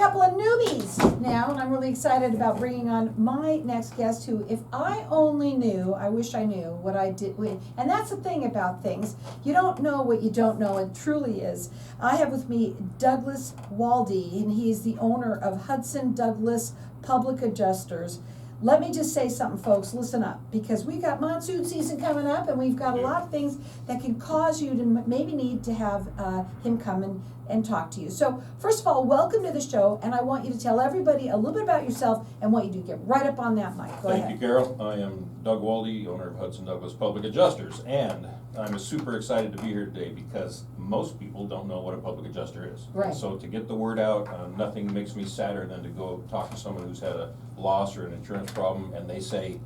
couple of newbies now, and I'm really excited about bringing on my next guest who, if I only knew, I wish I knew what I did. And that's the thing about things. You don't know what you don't know. It truly is. I have with me Douglas Waldie, and he's the owner of Hudson Douglas Public Adjusters. Let me just say something, folks, listen up, because we've got monsoon season coming up, and we've got a lot of things that can cause you to maybe need to have him come and talk to you. So, first of all, welcome to the show, and I want you to tell everybody a little bit about yourself and what you do. Get right up on that mic. Go ahead. Thank you, Carol. I am Doug Waldie, owner of Hudson Douglas Public Adjusters, and I'm super excited to be here today because most people don't know what a public adjuster is. Right. So to get the word out, nothing makes me sadder than to go talk to someone who's had a loss or an insurance problem, and they say,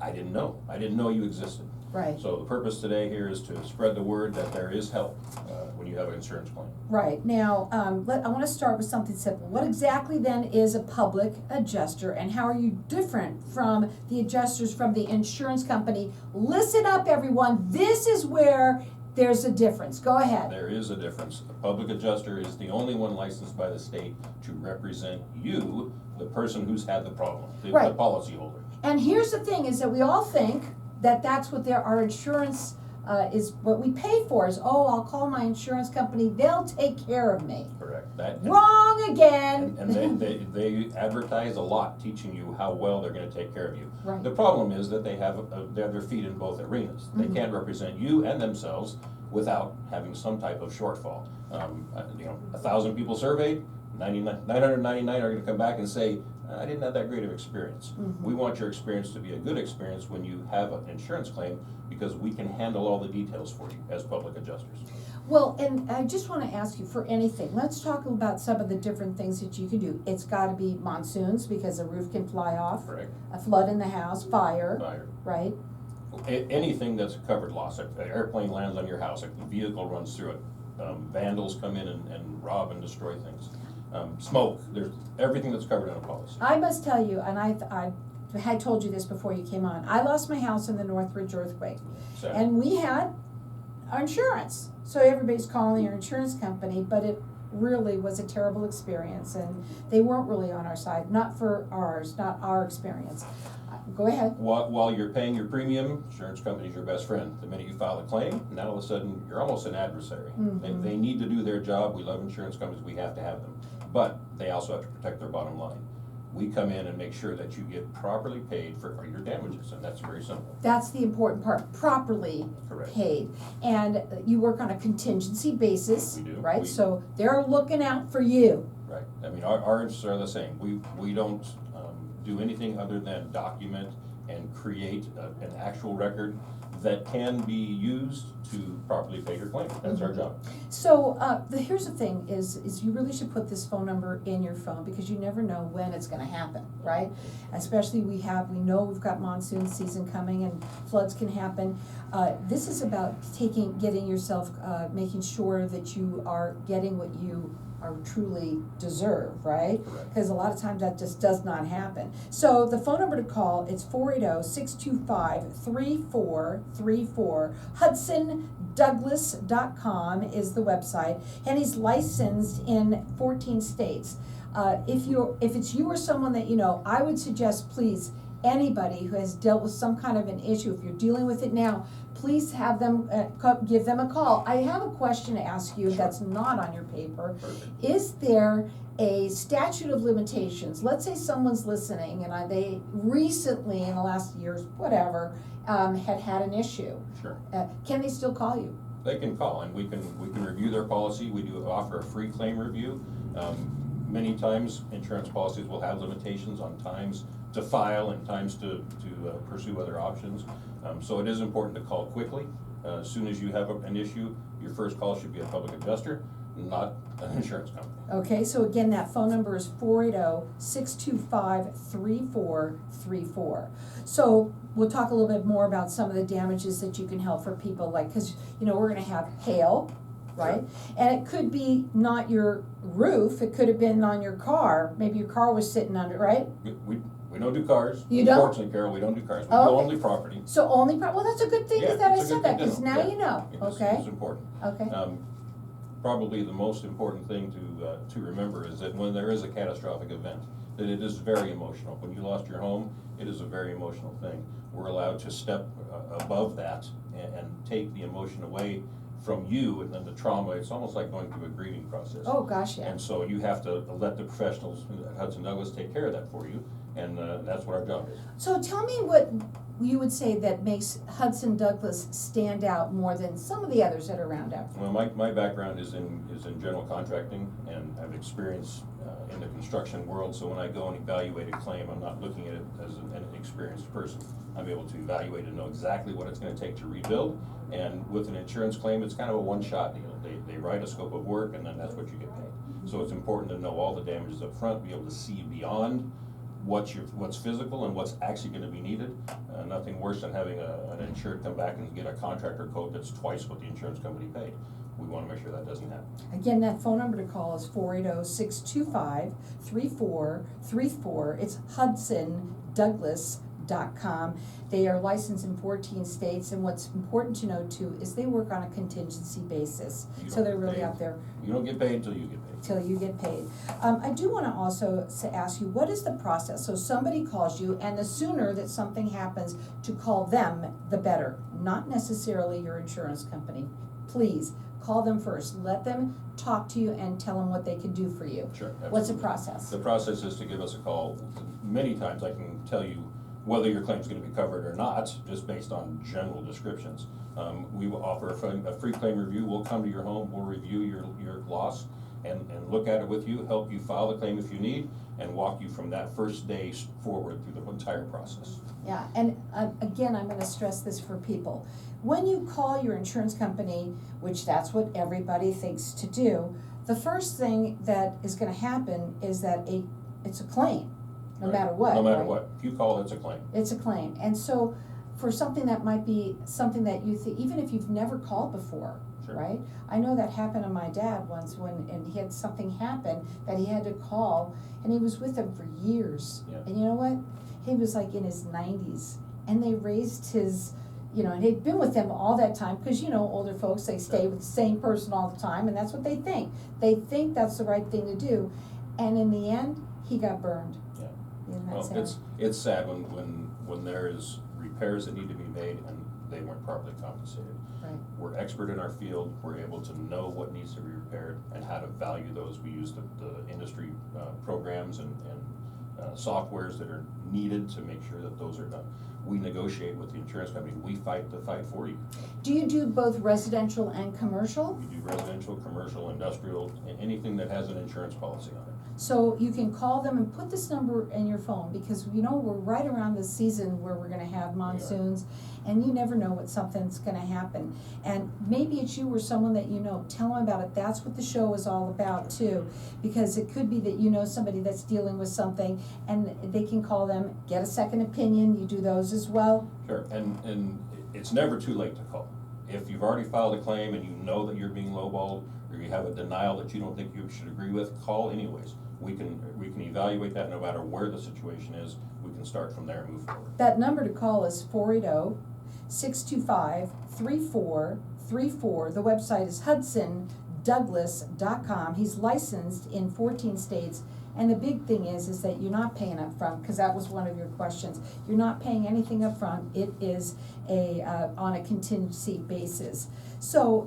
I didn't know you existed. Right. So the purpose today here is to spread the word that there is help when you have an insurance claim. Right. Now, I want to start with something simple. What exactly then is a public adjuster, and how are you different from the adjusters from the insurance company? Listen up, everyone. This is where there's a difference. Go ahead. There is a difference. A public adjuster is the only one licensed by the state to represent you, the person who's had the problem, the policyholder. And here's the thing, is that we all think that that's what our insurance is, what we pay for is, I'll call my insurance company, they'll take care of me. Correct. Wrong again. And they advertise a lot, teaching you how well they're going to take care of you. Right. The problem is that they have their feet in both arenas. Mm-hmm. They can't represent you and themselves without having some type of shortfall. 1,000 people surveyed, 999 are going to come back and say, I didn't have that great of experience. Mm-hmm. We want your experience to be a good experience when you have an insurance claim, because we can handle all the details for you as public adjusters. Well, and I just want to ask you, for anything, let's talk about some of the different things that you can do. It's got to be monsoons, because the roof can fly off. Correct. A flood in the house, fire. Right? Anything that's a covered loss. An airplane lands on your house, a vehicle runs through it, vandals come in and rob and destroy things. Smoke, there's everything that's covered in a policy. I must tell you, and I had told you this before you came on, I lost my house in the Northridge earthquake. And we had our insurance. So everybody's calling your insurance company, but it really was a terrible experience, and they weren't really on our side, not our experience. Go ahead. While you're paying your premium, insurance company's your best friend. The minute you file a claim, now all of a sudden you're almost an adversary. Mm-hmm. They need to do their job. We love insurance companies, we have to have them. But they also have to protect their bottom line. We come in and make sure that you get properly paid for your damages, and that's very simple. That's the important part, properly paid. And you work on a contingency basis, we do. Right? So they're looking out for you. Right. I mean, ours are the same. We don't do anything other than document and create an actual record that can be used to properly pay your claim. That's our job. So here's the thing, is you really should put this phone number in your phone, because you never know when it's going to happen, right? Especially we know we've got monsoon season coming and floods can happen. This is about getting yourself, making sure that you are getting what you are truly deserve, right? Because a lot of times that just does not happen. So the phone number to call, it's 480-625-3434. HudsonDouglas.com is the website, and he's licensed in 14 states. If it's you or someone that you know, I would suggest, please, anybody who has dealt with some kind of an issue, if you're dealing with it now, please have them give them a call. I have a question to ask you that's not on your paper. Perfect. Is there a statute of limitations? Let's say someone's listening and they recently, in the last years, whatever, had an issue. Sure. Can they still call you? They can call, and we can review their policy. We do offer a free claim review. Many times, insurance policies will have limitations on times to file and times to pursue other options. So it is important to call quickly. As soon as you have an issue, your first call should be a public adjuster, not an insurance company. Okay, so again, that phone number is 480-625-3434. So we'll talk a little bit more about some of the damages that you can help for people, like, because we're going to have hail, right? Sure. And it could be not your roof, it could have been on your car. Maybe your car was sitting under, right? We don't do cars. You don't? Unfortunately, Carol, we don't do cars. We do only property. So only well, that's a good thing that I said that, because now Yeah. you know. Yes, Okay. it's important. Okay. probably the most important thing to remember is that when there is a catastrophic event, that it is very emotional. When you lost your home, it is a very emotional thing. We're allowed to step above that and take the emotion away from you, and then the trauma, it's almost like going through a grieving process. Oh, gosh, yeah. And so you have to let the professionals at Hudson Douglas take care of that for you, and that's what our job is. So tell me what you would say that makes Hudson Douglas stand out more than some of the others that are around out there. Well, my background is in general contracting, and I've experience in the construction world, so when I go and evaluate a claim, I'm not looking at it as an experienced person. I'm able to evaluate and know exactly what it's gonna take to rebuild, and with an insurance claim, it's kind of a one-shot deal. They write a scope of work, and then that's what you get paid. So it's important to know all the damages up front, be able to see beyond what's physical and what's actually gonna be needed. Nothing worse than having an insured come back and get a contractor quote that's twice what the insurance company paid. We wanna make sure that doesn't happen. Again, that phone number to call is 480-625-3434. It's HudsonDouglas.com. They are licensed in 14 states, and what's important to know too is they work on a contingency basis. So they're really out there. You don't get paid until you get paid. Till you get paid. I do want to also ask you, what is the process? So somebody calls you, and the sooner that something happens, to call them, the better. Not necessarily your insurance company. Please, call them first. Let them talk to you and tell them what they can do for you. Sure, absolutely. What's the process? The process is to give us a call. Many times I can tell you whether your claim is going to be covered or not, just based on general descriptions. We will offer a free claim review. We'll come to your home, we'll review your loss and look at it with you, help you file the claim if you need, and walk you from that first day forward through the entire process. Yeah, and again, I'm going to stress this for people. When you call your insurance company, which that's what everybody thinks to do, the first thing that is going to happen is that it's a claim, no matter what. No matter right? what. If you call, it's a claim. It's a claim. And so for something that might be something that you think, even if you've never called before, Sure. right? I know that happened to my dad once and he had something happen that he had to call, and he was with them for years. Yeah. And you know what? He was like in his 90s, and they raised his, and he'd been with them all that time, because older folks, they stay with the same person all the time, and that's what they think. They think that's the right thing to do, and in the end, he got burned. Yeah. Isn't that Well, sad? it's sad when there is repairs that need to be made and they weren't properly compensated. Right. We're expert in our field. We're able to know what needs to be repaired and how to value those. We use the industry programs and softwares that are needed to make sure that those are done. We negotiate with the insurance company. We fight the fight for you. Do you do both residential and commercial? We do residential, commercial, industrial, anything that has an insurance policy on it. So you can call them and put this number in your phone, because we're right around the season where we're gonna have monsoons, and you never know what something's gonna happen. And maybe it's you or someone that you know, tell them about it. That's what the show is all about too, because it could be that you know somebody that's dealing with something, and they can call them, get a second opinion. You do those as well? Sure, and it's never too late to call. If you've already filed a claim and you know that you're being lowballed, or you have a denial that you don't think you should agree with, call anyways. We can evaluate that no matter where the situation is. We can start from there and move forward. That number to call is 480-625-3434. The website is HudsonDouglas.com. He's licensed in 14 states. And the big thing is that you're not paying up front, because that was one of your questions. You're not paying anything up front. It is on a contingency basis. So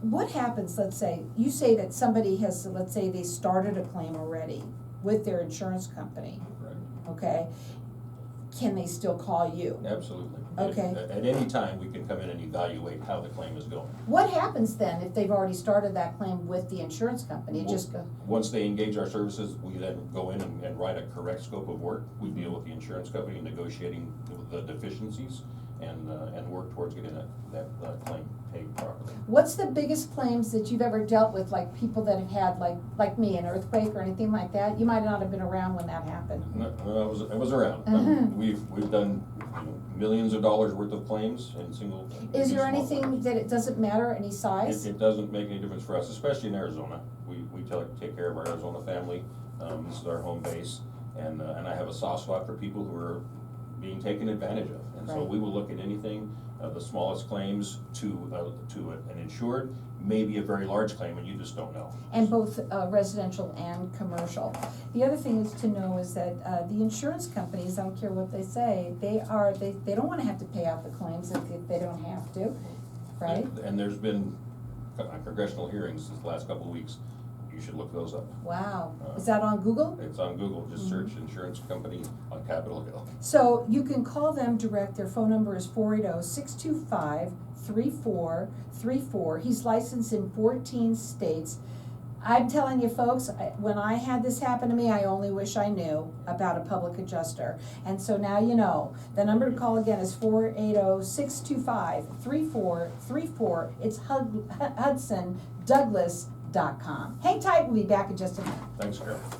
what happens, let's say, you say that somebody has, let's say they started a claim already with their insurance company, Right. okay? Can they still call you? Absolutely. Okay. At any time, we can come in and evaluate how the claim is going. What happens then if they've already started that claim with the insurance company? It just go. Once they engage our services, we then go in and write a correct scope of work. We deal with the insurance company, negotiating the deficiencies, and work towards getting that claim paid properly. What's the biggest claims that you've ever dealt with, like people that have had, like me, an earthquake or anything like that? You might not have been around when that happened. No, I was around. We've done millions of dollars worth of claims in single. Is there small anything claims. that it doesn't matter, any size? It doesn't make any difference for us, especially in Arizona. We take care of our Arizona family. This is our home base, and I have a soft spot for people who are being taken advantage of. And so Right. we will look at anything, the smallest claims to an insured, maybe a very large claim, and you just don't know. And both residential and commercial. The other thing is to know is that the insurance companies, I don't care what they say, they don't wanna have to pay out the claims if they don't have to, right? And there's been congressional hearings this last couple of weeks. You should look those up. Wow, is that on Google? It's on Google, just search insurance company on Capitol Hill. So you can call them direct, their phone number is 480-625-3434. He's licensed in 14 states. I'm telling you folks, when I had this happen to me, I only wish I knew about a public adjuster. And so now you know. The number to call again is 480-625-3434. It's HudsonDouglas.com. Hang tight, we'll be back in just a minute. Thanks, Carol.